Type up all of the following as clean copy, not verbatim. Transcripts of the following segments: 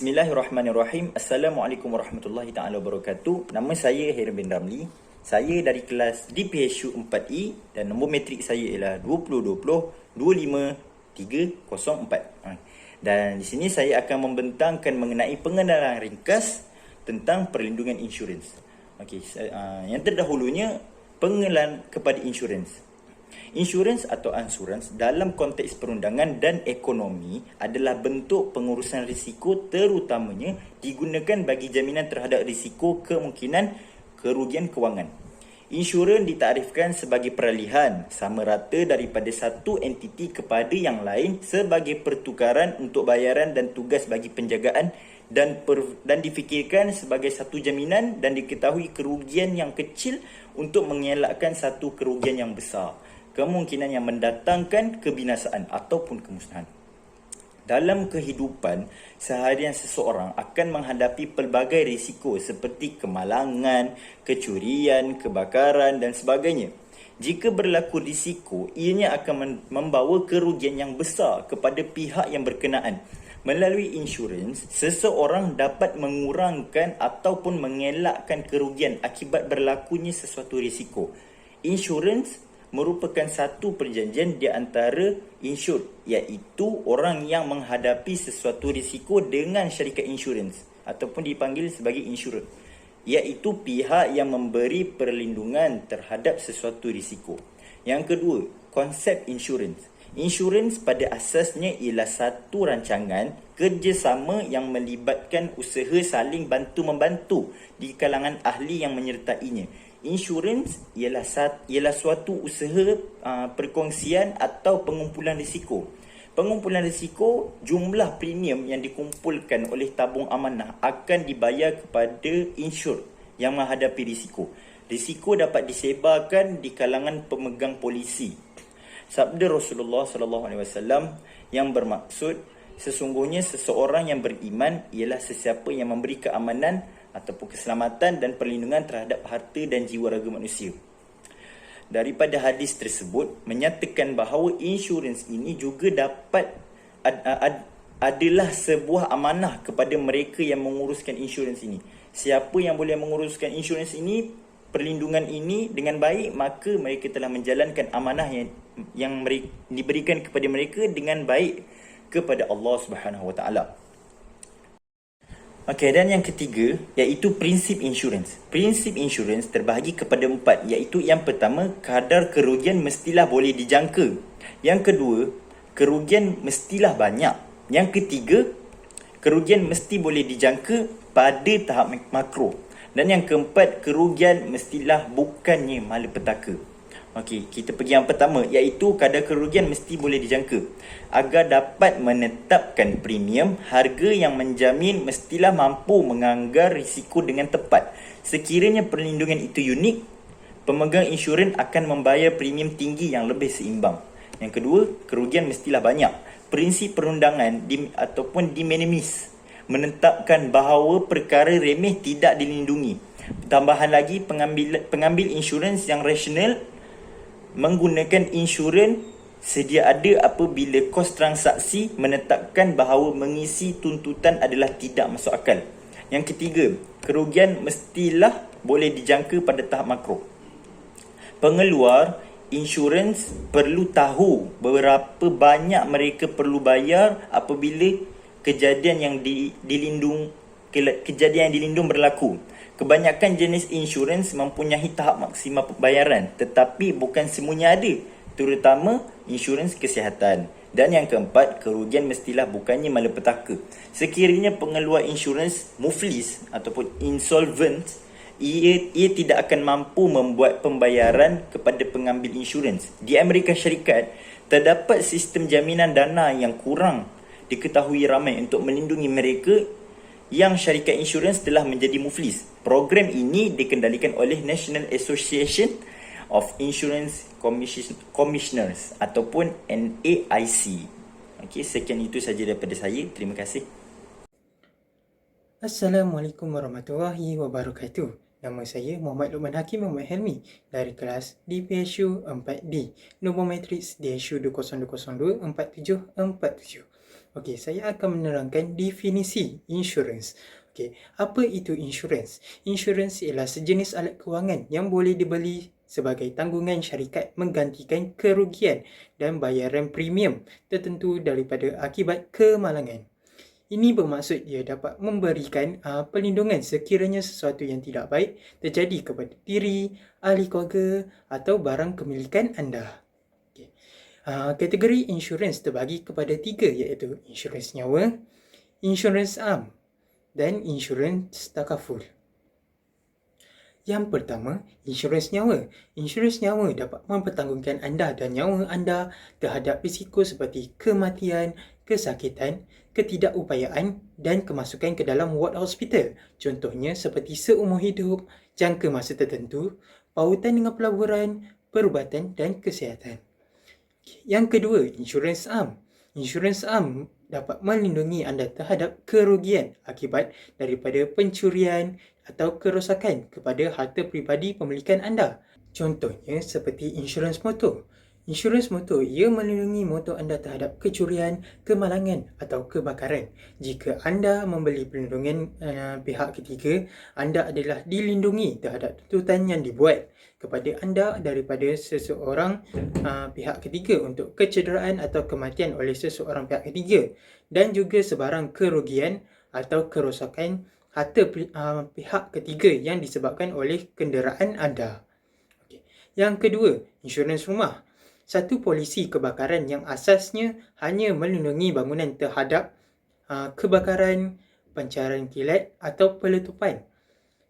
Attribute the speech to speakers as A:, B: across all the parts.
A: Bismillahirrahmanirrahim. Assalamualaikum warahmatullahi taala wabarakatuh. Nama saya Heron bin Ramli. Saya dari kelas DPHU 4E dan nombor matrik saya ialah 2020-25304. Dan di sini saya akan membentangkan mengenai pengenalan ringkas tentang perlindungan insurans. Okey, yang terdahulunya pengenalan kepada insurans. Insurans atau ansurans dalam konteks perundangan dan ekonomi adalah bentuk pengurusan risiko terutamanya digunakan bagi jaminan terhadap risiko kemungkinan kerugian kewangan. Insurans ditarifkan sebagai peralihan sama rata daripada satu entiti kepada yang lain sebagai pertukaran untuk bayaran dan tugas bagi penjagaan dan difikirkan sebagai satu jaminan dan diketahui kerugian yang kecil untuk mengelakkan satu kerugian yang besar. Kemungkinan yang mendatangkan kebinasaan ataupun kemusnahan. Dalam kehidupan seharian seseorang akan menghadapi pelbagai risiko seperti kemalangan, kecurian, kebakaran dan sebagainya. Jika berlaku risiko, ianya akan membawa kerugian yang besar kepada pihak yang berkenaan. Melalui insurans, seseorang dapat mengurangkan ataupun mengelakkan kerugian akibat berlakunya sesuatu risiko. Insurans merupakan satu perjanjian di antara insured, iaitu orang yang menghadapi sesuatu risiko dengan syarikat insurans ataupun dipanggil sebagai insurer, iaitu pihak yang memberi perlindungan terhadap sesuatu risiko. Yang kedua, konsep insurans. Insurans pada asasnya ialah satu rancangan kerjasama yang melibatkan usaha saling bantu-membantu di kalangan ahli yang menyertainya. Insurans ialah suatu usaha perkongsian atau pengumpulan risiko. Pengumpulan risiko, jumlah premium yang dikumpulkan oleh tabung amanah akan dibayar kepada insured yang menghadapi risiko. Risiko dapat disebarkan di kalangan pemegang polisi. Sabda Rasulullah SAW yang bermaksud, sesungguhnya seseorang yang beriman ialah sesiapa yang memberi keamanan ataupun keselamatan dan perlindungan terhadap harta dan jiwa raga manusia. Daripada hadis tersebut menyatakan bahawa insurans ini juga dapat adalah sebuah amanah kepada mereka yang menguruskan insurans ini. Siapa yang boleh menguruskan insurans ini, perlindungan ini dengan baik, maka mereka telah menjalankan amanah yang diberikan kepada mereka dengan baik kepada Allah Subhanahu Wa Taala. Okey, dan yang ketiga iaitu prinsip insurans. Prinsip insurans terbahagi kepada 4, iaitu yang pertama, kadar kerugian mestilah boleh dijangka. Yang kedua, kerugian mestilah banyak. Yang ketiga, kerugian mesti boleh dijangka pada tahap makro. Dan yang keempat, kerugian mestilah bukannya malapetaka. Okey, kita pergi yang pertama, iaitu kadar kerugian mesti boleh dijangka. Agar dapat menetapkan premium, harga yang menjamin mestilah mampu menganggar risiko dengan tepat. Sekiranya perlindungan itu unik, pemegang insurans akan membayar premium tinggi yang lebih seimbang. Yang kedua, kerugian mestilah banyak. Prinsip perundangan ataupun de minimis menetapkan bahawa perkara remeh tidak dilindungi. Tambahan lagi, pengambil insurans yang rasional menggunakan insurans sedia ada apabila kos transaksi menetapkan bahawa mengisi tuntutan adalah tidak masuk akal. Yang ketiga, kerugian mestilah boleh dijangka pada tahap makro. Pengeluar insurans perlu tahu berapa banyak mereka perlu bayar apabila kejadian yang dilindung berlaku. Kebanyakan jenis insurans mempunyai tahap maksima pembayaran, tetapi bukan semuanya ada, terutama insurans kesihatan. Dan yang keempat, kerugian mestilah bukannya malapetaka. Sekiranya pengeluar insurans muflis ataupun insolvent, ia tidak akan mampu membuat pembayaran kepada pengambil insurans. Di Amerika Syarikat, terdapat sistem jaminan dana yang kurang diketahui ramai untuk melindungi mereka yang syarikat insurans telah menjadi muflis. Program ini dikendalikan oleh National Association of Insurance Commissioners ataupun NAIC. Okey, sekian itu saja daripada saya. Terima kasih.
B: Assalamualaikum warahmatullahi wabarakatuh. Nama saya Muhammad Luqman Hakim Muhammad Helmi dari kelas DPHU 4D. Nombor matriks DHU 2020-4747. Okey, saya akan menerangkan definisi insurans. Okey, apa itu insurans? Insurans ialah sejenis alat kewangan yang boleh dibeli sebagai tanggungan syarikat menggantikan kerugian dan bayaran premium tertentu daripada akibat kemalangan. Ini bermaksud ia dapat memberikan perlindungan sekiranya sesuatu yang tidak baik terjadi kepada diri, ahli keluarga atau barang kemilikan anda. Okay. Kategori insurans terbagi kepada 3 iaitu insurans nyawa, insurans am dan insurans takaful. Yang pertama, insurans nyawa. Insurans nyawa dapat mempertanggungjawabkan anda dan nyawa anda terhadap risiko seperti kematian, kesakitan, ketidakupayaan dan kemasukan ke dalam ward hospital. Contohnya seperti seumur hidup, jangka masa tertentu, pautan dengan pelaburan, perubatan dan kesihatan. Yang kedua, insurans am. Insurans am dapat melindungi anda terhadap kerugian akibat daripada pencurian atau kerosakan kepada harta peribadi pemilikan anda. Contohnya seperti insurans motor. Insurans motor ia melindungi motor anda terhadap kecurian, kemalangan atau kebakaran. Jika anda membeli perlindungan pihak ketiga, anda adalah dilindungi terhadap tuntutan yang dibuat kepada anda daripada seseorang pihak ketiga untuk kecederaan atau kematian oleh seseorang pihak ketiga dan juga sebarang kerugian atau kerosakan harta pihak ketiga yang disebabkan oleh kenderaan anda. Okay. Yang kedua, insurans rumah. Satu polisi kebakaran yang asasnya hanya melindungi bangunan terhadap kebakaran, pancaran kilat atau peletupan.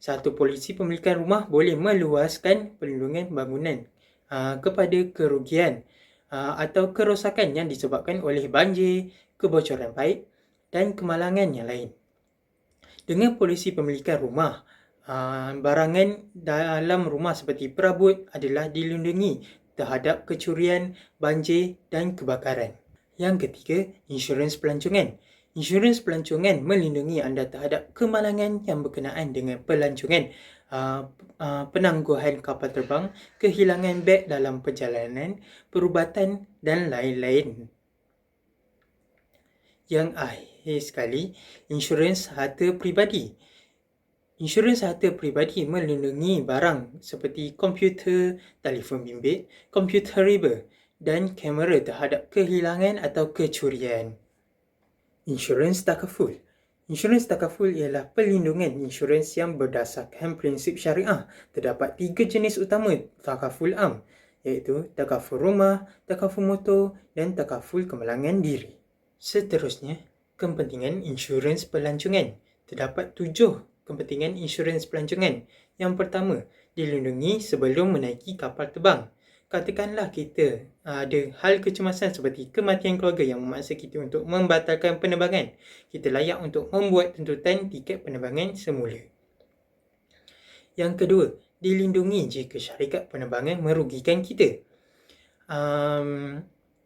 B: Satu polisi pemilikan rumah boleh meluaskan perlindungan bangunan kepada kerugian atau kerosakan yang disebabkan oleh banjir, kebocoran paip dan kemalangan yang lain. Dengan polisi pemilikan rumah, barangan dalam rumah seperti perabot adalah dilindungi terhadap kecurian, banjir dan kebakaran. Yang ketiga, insurans pelancongan. Insurans pelancongan melindungi anda terhadap kemalangan yang berkenaan dengan pelancongan, penangguhan kapal terbang, kehilangan beg dalam perjalanan, perubatan dan lain-lain. Yang akhir sekali, insurans harta peribadi. Insurans harta peribadi melindungi barang seperti komputer, telefon bimbit, komputer riba dan kamera terhadap kehilangan atau kecurian. Insurans takaful. Insurans takaful ialah perlindungan insurans yang berdasarkan prinsip syariah. Terdapat 3 jenis utama takaful am, iaitu takaful rumah, takaful motor dan takaful kemalangan diri. Seterusnya, kepentingan insurans pelancongan. Terdapat 7 kepentingan insurans pelancongan. Yang pertama, dilindungi sebelum menaiki kapal terbang. Katakanlah kita ada hal kecemasan seperti kematian keluarga yang memaksa kita untuk membatalkan penerbangan. Kita layak untuk membuat tuntutan tiket penerbangan semula. Yang kedua, dilindungi jika syarikat penerbangan merugikan kita.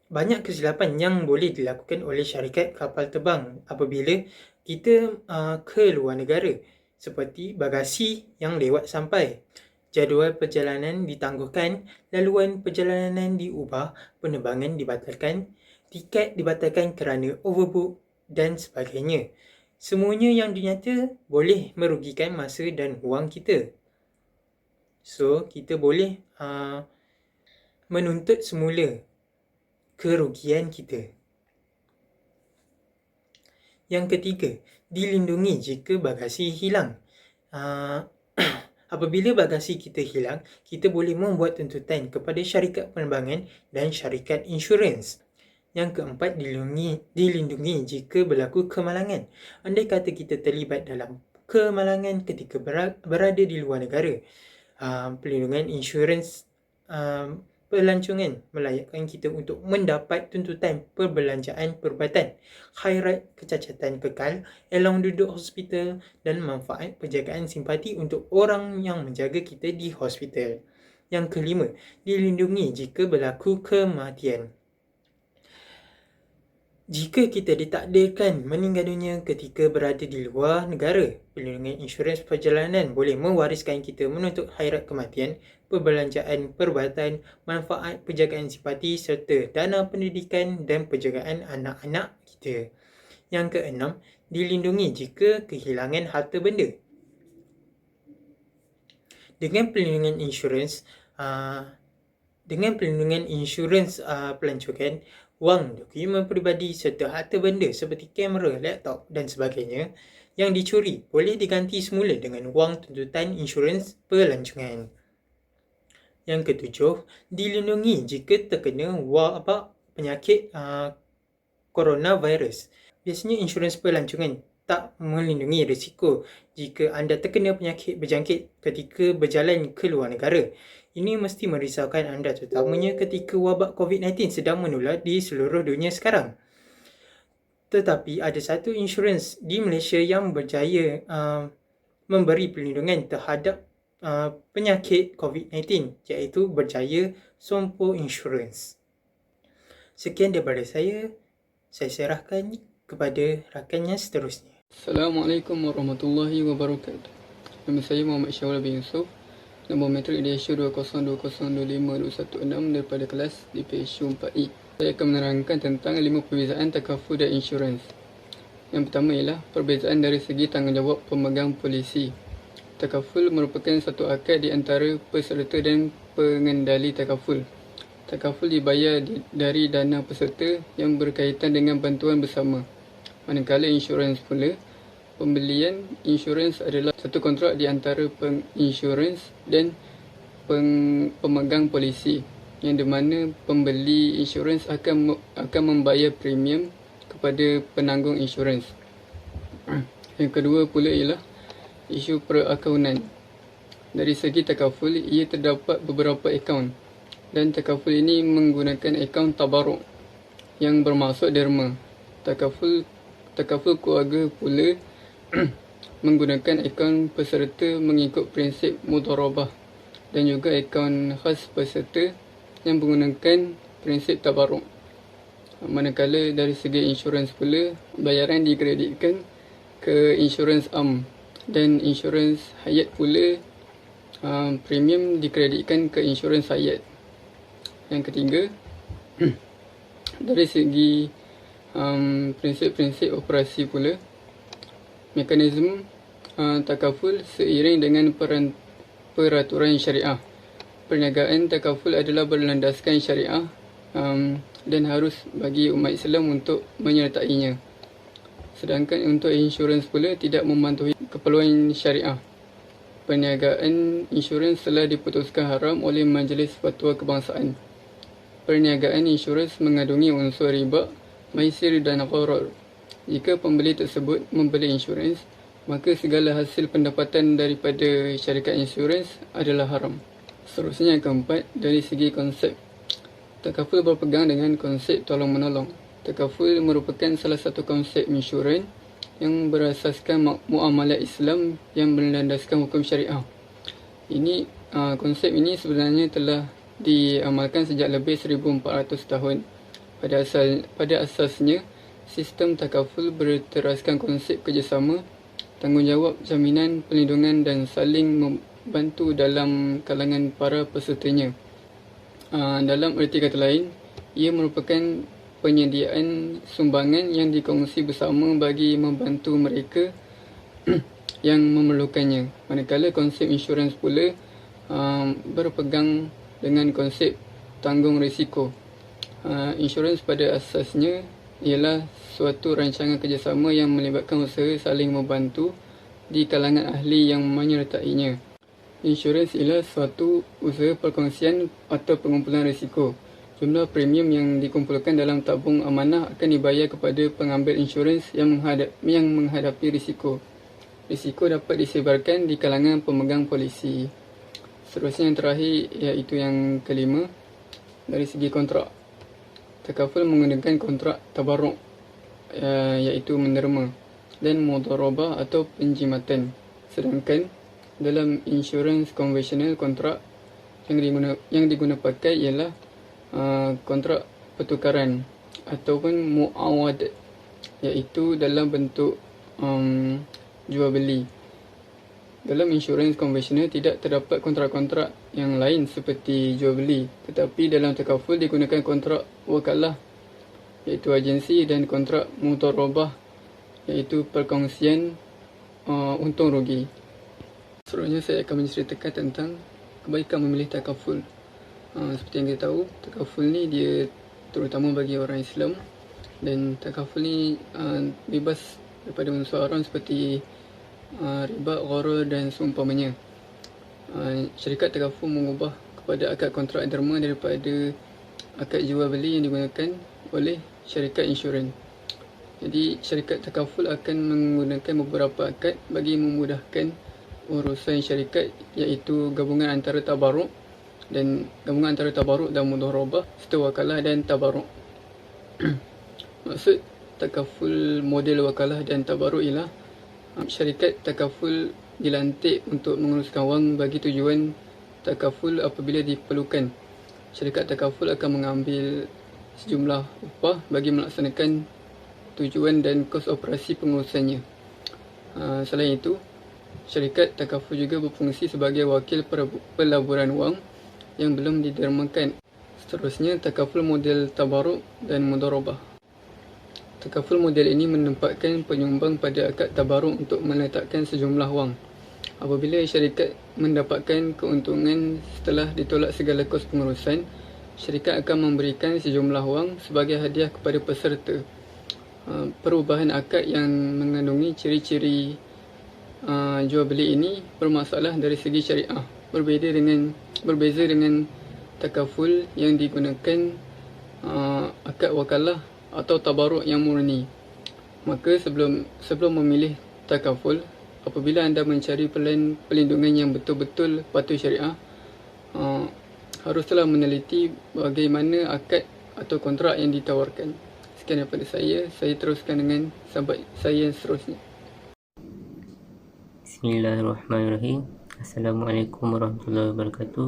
B: Banyak kesilapan yang boleh dilakukan oleh syarikat kapal terbang apabila kita ke luar negara, seperti bagasi yang lewat sampai, jadual perjalanan ditangguhkan, laluan perjalanan diubah, penerbangan dibatalkan, tiket dibatalkan kerana overbook dan sebagainya. Semuanya yang dinyata boleh merugikan masa dan wang kita. So, kita boleh menuntut semula kerugian kita. Yang ketiga, dilindungi jika bagasi hilang. Apabila bagasi kita hilang, kita boleh membuat tuntutan kepada syarikat penerbangan dan syarikat insurans. Yang keempat, dilindungi jika berlaku kemalangan. Andai kata kita terlibat dalam kemalangan ketika berada di luar negara, perlindungan insurans pelancongan melayakkan kita untuk mendapat tuntutan perbelanjaan perubatan, khairat kecacatan kekal, allowance duduk hospital dan manfaat penjagaan simpati untuk orang yang menjaga kita di hospital. Yang kelima, dilindungi jika berlaku kematian. Jika kita ditakdirkan meninggal dunia ketika berada di luar negara, perlindungan insurans perjalanan boleh mewariskan kita menuntut khairat kematian, perbelanjaan perubatan, manfaat penjagaan simpati serta dana pendidikan dan penjagaan anak-anak kita. Yang keenam, dilindungi jika kehilangan harta benda. Dengan perlindungan insurans pelancongan, wang, dokumen peribadi serta harta benda seperti kamera, laptop dan sebagainya yang dicuri boleh diganti semula dengan wang tuntutan insurans pelancongan. Yang ketujuh, dilindungi jika terkena wabak penyakit coronavirus. Biasanya insurans pelancongan tak melindungi risiko jika anda terkena penyakit berjangkit ketika berjalan ke luar negara. Ini mesti merisaukan anda, terutamanya ketika wabak COVID-19 sedang menular di seluruh dunia sekarang. Tetapi ada satu insurans di Malaysia yang berjaya memberi perlindungan terhadap penyakit COVID-19, iaitu Berjaya Sompo Insurance. Sekian daripada saya serahkan kepada rakannya seterusnya.
C: Assalamualaikum warahmatullahi wabarakatuh. Nama saya Muhammad Syawal bin Yusof. Nombor metrik DSU 20202516 daripada kelas di PSU 4E. Saya akan menerangkan tentang 5 perbezaan takaful dan insurans. Yang pertama ialah perbezaan dari segi tanggungjawab pemegang polisi. Takaful merupakan satu akad di antara peserta dan pengendali takaful. Takaful dibayar dari dana peserta yang berkaitan dengan bantuan bersama. Manakala insurans pula, pembelian insurans adalah satu kontrak di antara penginsurans dan pemegang polisi, yang di mana pembeli insurans akan membayar premium kepada penanggung insurans. Yang kedua pula ialah isu perakaunan. Dari segi takaful, ia terdapat beberapa akaun, dan takaful ini menggunakan akaun tabaruk yang bermaksud derma. Takaful keluarga pula menggunakan akaun peserta mengikut prinsip mudharabah, dan juga akaun khas peserta yang menggunakan prinsip tabaruk. Manakala dari segi insurans pula, bayaran dikreditkan ke insurans am, dan insurans hayat pula premium dikreditkan ke insurans hayat. Yang ketiga, dari segi prinsip-prinsip operasi pula, mekanisme takaful seiring dengan peraturan syariah. Perniagaan takaful adalah berlandaskan syariah dan harus bagi umat Islam untuk menyertainya. Sedangkan untuk insurans pula tidak mematuhi keperluan syariah. Perniagaan insurans telah diputuskan haram oleh Majlis Fatwa Kebangsaan. Perniagaan insurans mengandungi unsur riba, maisir dan gharar. Jika pembeli tersebut membeli insurans, maka segala hasil pendapatan daripada syarikat insurans adalah haram. Seterusnya yang keempat, dari segi konsep. Takaful berpegang dengan konsep tolong-menolong. Takaful merupakan salah satu konsep insurans yang berasaskan muamalat Islam yang berlandaskan hukum syariah. Konsep ini sebenarnya telah diamalkan sejak lebih 1400 tahun. Pada asasnya, sistem takaful berteraskan konsep kerjasama, tanggungjawab, jaminan, perlindungan dan saling membantu dalam kalangan para pesertanya. Dalam erti kata lain, ia merupakan penyediaan sumbangan yang dikongsi bersama bagi membantu mereka yang memerlukannya. Manakala konsep insurans pula berpegang dengan konsep tanggung risiko. Insurans pada asasnya ialah suatu rancangan kerjasama yang melibatkan usaha saling membantu di kalangan ahli yang menyertainya. Insurans ialah suatu usaha perkongsian atau pengumpulan risiko. Jumlah premium yang dikumpulkan dalam tabung amanah akan dibayar kepada pengambil insurans yang menghadapi risiko. Risiko dapat disebarkan di kalangan pemegang polisi. Seterusnya yang terakhir, iaitu yang kelima, dari segi kontrak. Takaful menggunakan kontrak tabaruk, iaitu menderma, dan mudharabah atau penjimatan. Sedangkan dalam insurans konvensional, kontrak yang digunakan pakai ialah kontrak pertukaran ataupun muawad, iaitu dalam bentuk jual beli. Dalam insurans konvensional tidak terdapat kontrak-kontrak yang lain seperti jual beli, tetapi dalam takaful digunakan kontrak wakalah, iaitu agensi, dan kontrak mudharabah iaitu perkongsian untung rugi. Seterusnya saya akan menceritakan tentang kebaikan memilih takaful. Seperti yang kita tahu, takaful ni dia terutama bagi orang Islam, dan takaful ni bebas daripada unsur haram seperti riba, gharar dan seumpamanya. Syarikat takaful mengubah kepada akad kontrak derma daripada akad jual beli yang digunakan oleh syarikat insurans. Jadi syarikat takaful akan menggunakan beberapa akad bagi memudahkan urusan syarikat, iaitu gabungan antara tabaruk dan mudharabah serta wakalah dan tabaruk. Maksud takaful model wakalah dan tabaruk ialah syarikat takaful dilantik untuk menguruskan wang bagi tujuan takaful apabila diperlukan. Syarikat takaful akan mengambil sejumlah upah bagi melaksanakan tujuan dan kos operasi pengurusannya. Selain itu, syarikat takaful juga berfungsi sebagai wakil pelaburan wang yang belum didermakan. Seterusnya, takaful model tabaruk dan mudharabah. Takaful model ini menempatkan penyumbang pada akad tabaruk untuk meletakkan sejumlah wang. Apabila syarikat mendapatkan keuntungan setelah ditolak segala kos pengurusan, syarikat akan memberikan sejumlah wang sebagai hadiah kepada peserta. Perubahan akad yang mengandungi ciri-ciri jual beli ini bermasalah dari segi syariah. Berbeza dengan takaful yang digunakan akad wakalah atau tabaruk yang murni. Maka sebelum memilih takaful, apabila anda mencari plan pelindungan yang betul-betul patuh syariah, haruslah meneliti bagaimana akad atau kontrak yang ditawarkan. Sekian daripada saya teruskan dengan sahabat saya yang seterusnya.
D: Bismillahirrahmanirrahim. Assalamualaikum warahmatullahi wabarakatuh.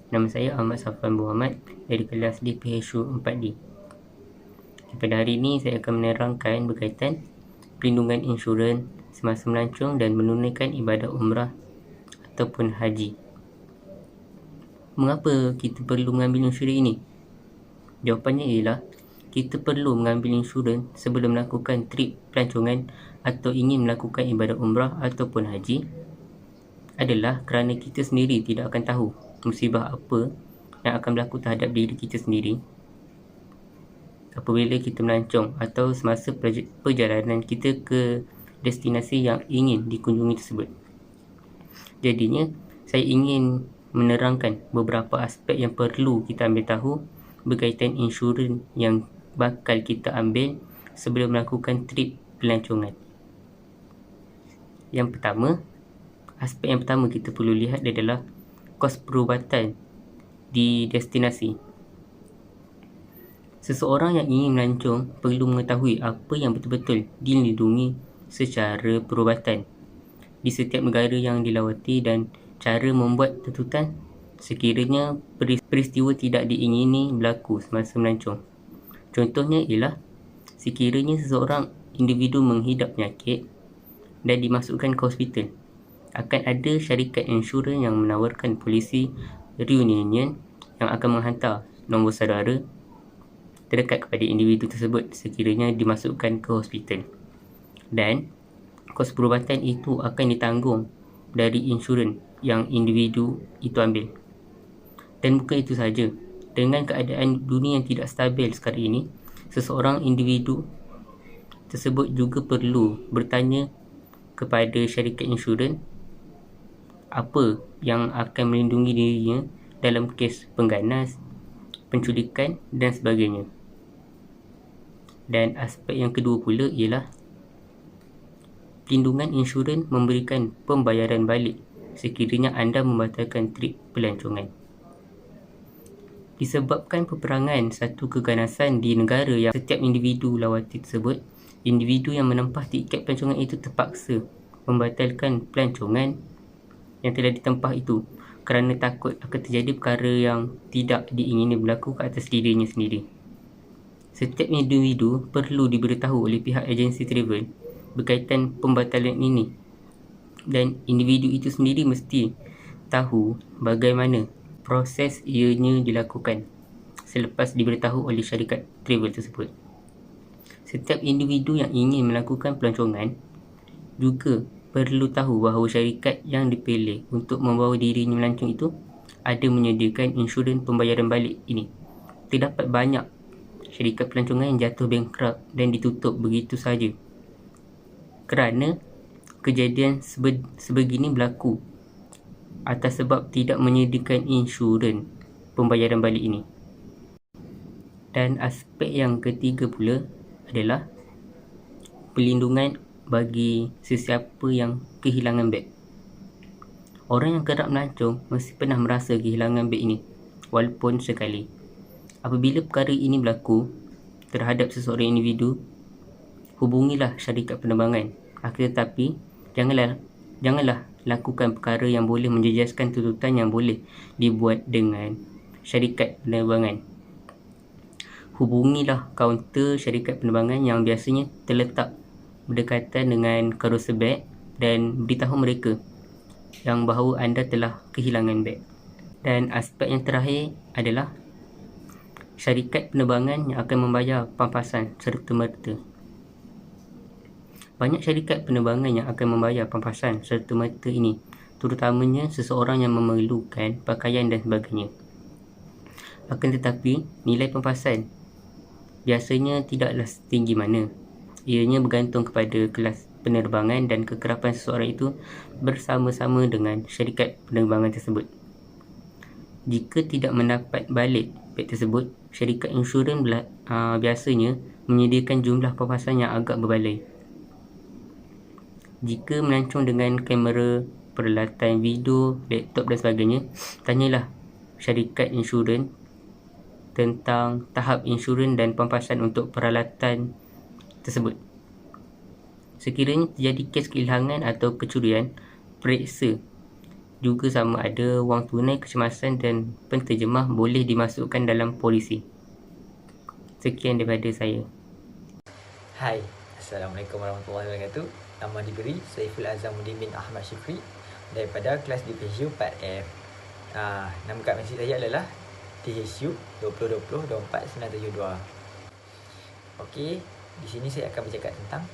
D: Nama saya Ahmad Safwan Muhammad dari kelas DPHU 4D. Pada hari ini saya akan menerangkan berkaitan perlindungan insurans semasa melancong dan menunaikan ibadah umrah ataupun haji. Mengapa kita perlu mengambil insurans ini? Jawapannya ialah kita perlu mengambil insurans sebelum melakukan trip pelancongan atau ingin melakukan ibadah umrah ataupun haji adalah kerana kita sendiri tidak akan tahu musibah apa yang akan berlaku terhadap diri kita sendiri apabila kita melancong atau semasa perjalanan kita ke destinasi yang ingin dikunjungi tersebut. Jadinya, saya ingin menerangkan beberapa aspek yang perlu kita ambil tahu berkaitan insurans yang bakal kita ambil sebelum melakukan trip pelancongan. Aspek yang pertama kita perlu lihat adalah kos perubatan di destinasi. Seseorang yang ingin melancong perlu mengetahui apa yang betul-betul dilindungi secara perubatan di setiap negara yang dilawati dan cara membuat tuntutan sekiranya peristiwa tidak diingini berlaku semasa melancong. Contohnya ialah sekiranya seseorang individu menghidap penyakit dan dimasukkan ke hospital, akan ada syarikat insurans yang menawarkan polisi reunion yang akan menghantar nombor saudara terdekat kepada individu tersebut sekiranya dimasukkan ke hospital. Dan kos perubatan itu akan ditanggung dari insurans yang individu itu ambil. Dan bukan itu sahaja, dengan keadaan dunia yang tidak stabil sekarang ini, seseorang individu tersebut juga perlu bertanya kepada syarikat insurans apa yang akan melindungi dirinya dalam kes pengganas, penculikan dan sebagainya. Dan aspek yang kedua pula ialah pelindungan insurans memberikan pembayaran balik sekiranya anda membatalkan trip pelancongan. Disebabkan peperangan satu keganasan di negara yang setiap individu lawati tersebut, individu yang menempah tiket pelancongan itu terpaksa membatalkan pelancongan yang telah ditempah itu kerana takut akan terjadi perkara yang tidak diingini berlaku ke atas dirinya sendiri. Setiap individu perlu diberitahu oleh pihak agensi travel berkaitan pembatalan ini, dan individu itu sendiri mesti tahu bagaimana proses ianya dilakukan selepas diberitahu oleh syarikat travel tersebut. Setiap individu yang ingin melakukan pelancongan juga perlu tahu bahawa syarikat yang dipilih untuk membawa dirinya melancong itu ada menyediakan insurans pembayaran balik ini. Terdapat banyak syarikat pelancongan yang jatuh bankrupt dan ditutup begitu saja kerana kejadian sebegini berlaku atas sebab tidak menyediakan insurans pembayaran balik ini. Dan aspek yang ketiga pula adalah perlindungan bagi sesiapa yang kehilangan beg. Orang yang kerap melancong mesti pernah merasa kehilangan beg ini, walaupun sekali. Apabila perkara ini berlaku terhadap seseorang individu, hubungilah syarikat penerbangan. Akan tetapi, janganlah lakukan perkara yang boleh menjejaskan tuntutan yang boleh dibuat dengan syarikat penerbangan. Hubungilah kaunter syarikat penerbangan yang biasanya terletak berdekatan dengan karuser beg dan beritahu mereka yang bahawa anda telah kehilangan beg. Dan aspek yang terakhir adalah syarikat penerbangan yang akan membayar pampasan serta-merta. Banyak syarikat penerbangan yang akan membayar pampasan serta-merta ini, terutamanya seseorang yang memerlukan pakaian dan sebagainya. Akan tetapi, nilai pampasan biasanya tidaklah setinggi mana. Ianya bergantung kepada kelas penerbangan dan kekerapan seseorang itu bersama-sama dengan syarikat penerbangan tersebut. Jika tidak mendapat balik beg tersebut, syarikat insurans biasanya menyediakan jumlah pampasan yang agak berbaloi. Jika melancong dengan kamera, peralatan video, laptop dan sebagainya, tanyalah syarikat insurans tentang tahap insurans dan pampasan untuk peralatan tersebut. Sekiranya terjadi kes kehilangan atau kecurian, periksa juga sama ada wang tunai, kecemasan dan penterjemah boleh dimasukkan dalam polisi. Sekian daripada saya.
E: Hai, Assalamualaikum warahmatullahi wabarakatuh. Nama diberi Saiful Azamuddin bin Ahmad Syifri daripada kelas DPHU 4F. Nama kad mesej saya adalah THU 2020-24972. Okey, di sini saya akan bercakap tentang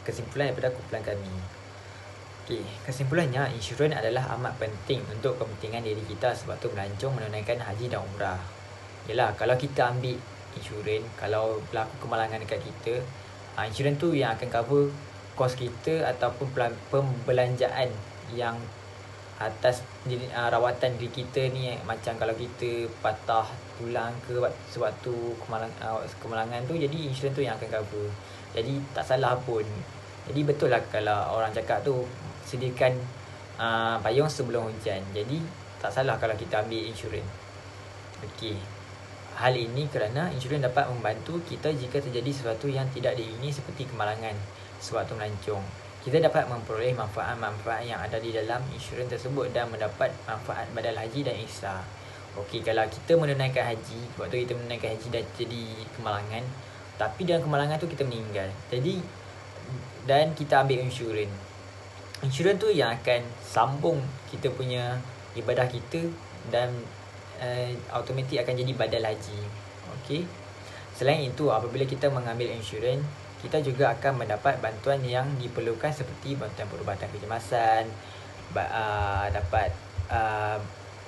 E: kesimpulan daripada kumpulan kami. Okey, kesimpulannya, insurans adalah amat penting untuk kepentingan diri kita sebab tu melancong menunaikan haji dan umrah. Yalah, kalau kita ambil insurans, kalau berlaku kemalangan dekat kita, insurans tu yang akan cover kos kita ataupun pembelanjaan yang atas rawatan diri kita ni. Macam kalau kita patah tulang ke sewaktu kemalangan tu, jadi insurans tu yang akan cover. Jadi tak salah pun. Jadi betul lah kalau orang cakap tu sediakan payung sebelum hujan. Jadi tak salah kalau kita ambil insurans. Okey. Hal ini kerana insurans dapat membantu kita jika terjadi sesuatu yang tidak diingini seperti kemalangan sewaktu melancong. Kita dapat memperoleh manfaat-manfaat yang ada di dalam insurans tersebut dan mendapat manfaat badal haji dan ihsar. Okey, kalau kita menunaikan haji, waktu kita menunaikan haji dan jadi kemalangan, tapi dalam kemalangan tu kita meninggal. Jadi dan kita ambil insurans. Insurans tu yang akan sambung kita punya ibadah kita dan automatik akan jadi badal haji. Okey. Selain itu, apabila kita mengambil insurans, kita juga akan mendapat bantuan yang diperlukan seperti bantuan perubatan kecemasan, dapat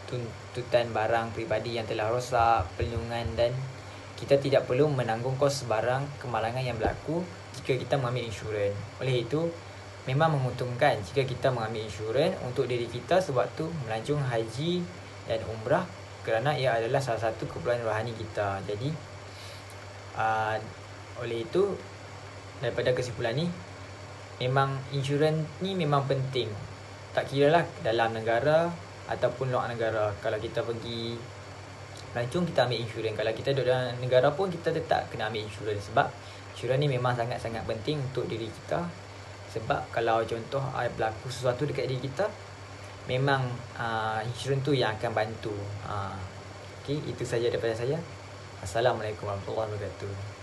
E: tuntutan barang peribadi yang telah rosak, perlindungan, dan kita tidak perlu menanggung kos barang kemalangan yang berlaku jika kita mengambil insurans. Oleh itu, memang menguntungkan jika kita mengambil insurans untuk diri kita sebab tu melancong haji dan umrah kerana ia adalah salah satu keperluan rohani kita. Jadi oleh itu, daripada kesimpulan ni, memang insurans ni memang penting. Tak kira lah dalam negara ataupun luar negara. Kalau kita pergi melancong, kita ambil insurans. Kalau kita duduk dalam negara pun, kita tetap kena ambil insurans. Sebab insurans ni memang sangat-sangat penting untuk diri kita. Sebab kalau contoh berlaku sesuatu dekat diri kita, memang insurans tu yang akan bantu. Okey, itu saja daripada saya. Assalamualaikum warahmatullahi wabarakatuh.